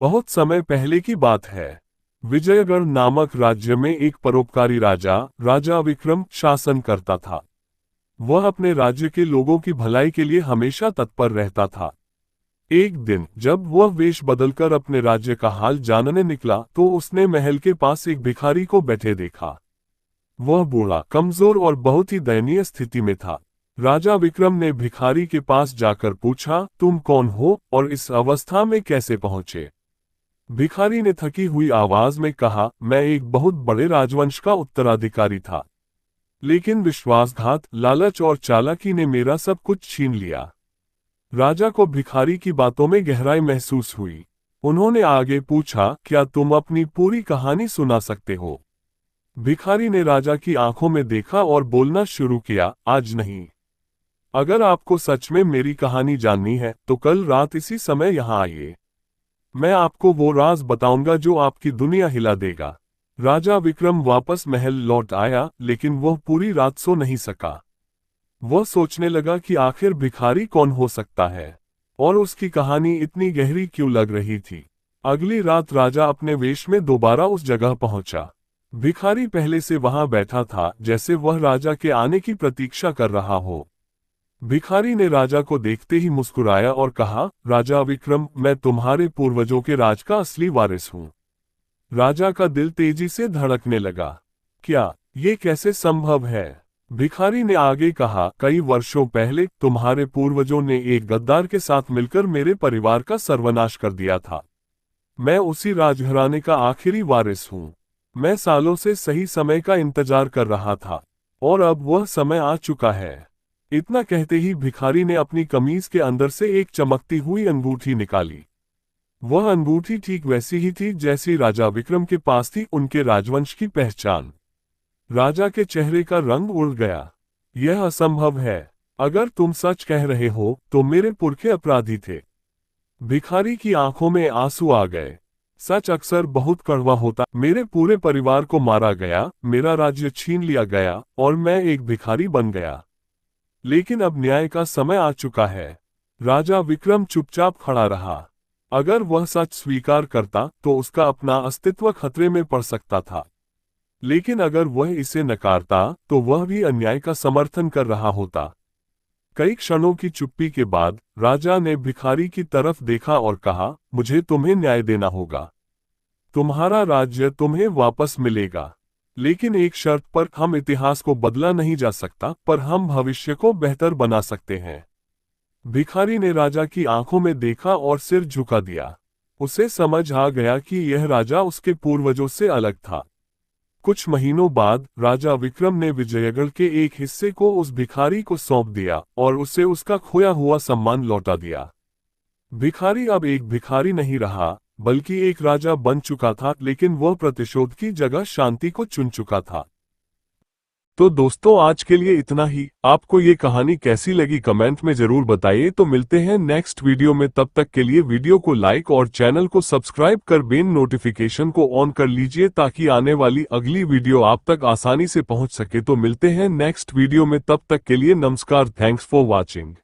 बहुत समय पहले की बात है। विजयगढ़ नामक राज्य में एक परोपकारी राजा राजा विक्रम शासन करता था। वह अपने राज्य के लोगों की भलाई के लिए हमेशा तत्पर रहता था। एक दिन जब वह वेश बदलकर अपने राज्य का हाल जानने निकला तो उसने महल के पास एक भिखारी को बैठे देखा। वह बूढ़ा, कमजोर और बहुत ही दयनीय स्थिति में था। राजा विक्रम ने भिखारी के पास जाकर पूछा, तुम कौन हो और इस अवस्था में कैसे पहुंचे? भिखारी ने थकी हुई आवाज में कहा, मैं एक बहुत बड़े राजवंश का उत्तराधिकारी था, लेकिन विश्वासघात, लालच और चालाकी ने मेरा सब कुछ छीन लिया। राजा को भिखारी की बातों में गहराई महसूस हुई। उन्होंने आगे पूछा, क्या तुम अपनी पूरी कहानी सुना सकते हो? भिखारी ने राजा की आंखों में देखा और बोलना शुरू किया, आज नहीं। अगर आपको सच में मेरी कहानी जाननी है तो कल रात इसी समय यहाँ आइए। मैं आपको वो राज बताऊंगा जो आपकी दुनिया हिला देगा। राजा विक्रम वापस महल लौट आया, लेकिन वह पूरी रात सो नहीं सका। वह सोचने लगा कि आखिर भिखारी कौन हो सकता है और उसकी कहानी इतनी गहरी क्यों लग रही थी। अगली रात राजा अपने वेश में दोबारा उस जगह पहुंचा। भिखारी पहले से वहां बैठा था, जैसे वह राजा के आने की प्रतीक्षा कर रहा हो। भिखारी ने राजा को देखते ही मुस्कुराया और कहा, राजा विक्रम, मैं तुम्हारे पूर्वजों के राज का असली वारिस हूं। राजा का दिल तेजी से धड़कने लगा। क्या ये कैसे संभव है? भिखारी ने आगे कहा, कई वर्षों पहले तुम्हारे पूर्वजों ने एक गद्दार के साथ मिलकर मेरे परिवार का सर्वनाश कर दिया था। मैं उसी राजघराने का आखिरी वारिस हूं। मैं सालों से सही समय का इंतजार कर रहा था और अब वह समय आ चुका है। इतना कहते ही भिखारी ने अपनी कमीज के अंदर से एक चमकती हुई अंगूठी निकाली। वह अंगूठी ठीक वैसी ही थी जैसी राजा विक्रम के पास थी, उनके राजवंश की पहचान। राजा के चेहरे का रंग उड़ गया। यह असंभव है। अगर तुम सच कह रहे हो तो मेरे पुरखे अपराधी थे। भिखारी की आंखों में आंसू आ गए। सच अक्सर बहुत कड़वा होता। मेरे पूरे परिवार को मारा गया, मेरा राज्य छीन लिया गया और मैं एक भिखारी बन गया। लेकिन अब न्याय का समय आ चुका है। राजा विक्रम चुपचाप खड़ा रहा। अगर वह सच स्वीकार करता तो उसका अपना अस्तित्व खतरे में पड़ सकता था, लेकिन अगर वह इसे नकारता तो वह भी अन्याय का समर्थन कर रहा होता। कई क्षणों की चुप्पी के बाद राजा ने भिखारी की तरफ देखा और कहा, मुझे तुम्हें न्याय देना होगा। तुम्हारा राज्य तुम्हें वापस मिलेगा, लेकिन एक शर्त पर। हम इतिहास को बदला नहीं जा सकता, पर हम भविष्य को बेहतर बना सकते हैं। भिखारी ने राजा की आंखों में देखा और सिर झुका दिया। उसे समझ आ गया कि यह राजा उसके पूर्वजों से अलग था। कुछ महीनों बाद राजा विक्रम ने विजयगढ़ के एक हिस्से को उस भिखारी को सौंप दिया और उसे उसका खोया हुआ सम्मान लौटा दिया। भिखारी अब एक भिखारी नहीं रहा, बल्कि एक राजा बन चुका था, लेकिन वह प्रतिशोध की जगह शांति को चुन चुका था। तो दोस्तों, आज के लिए इतना ही। आपको ये कहानी कैसी लगी कमेंट में जरूर बताइए। तो मिलते हैं नेक्स्ट वीडियो में। तब तक के लिए वीडियो को लाइक और चैनल को सब्सक्राइब कर बेल नोटिफिकेशन को ऑन कर लीजिए, ताकि आने वाली अगली वीडियो आप तक आसानी से पहुंच सके। तो मिलते हैं नेक्स्ट वीडियो में। तब तक के लिए नमस्कार। Thanks for watching.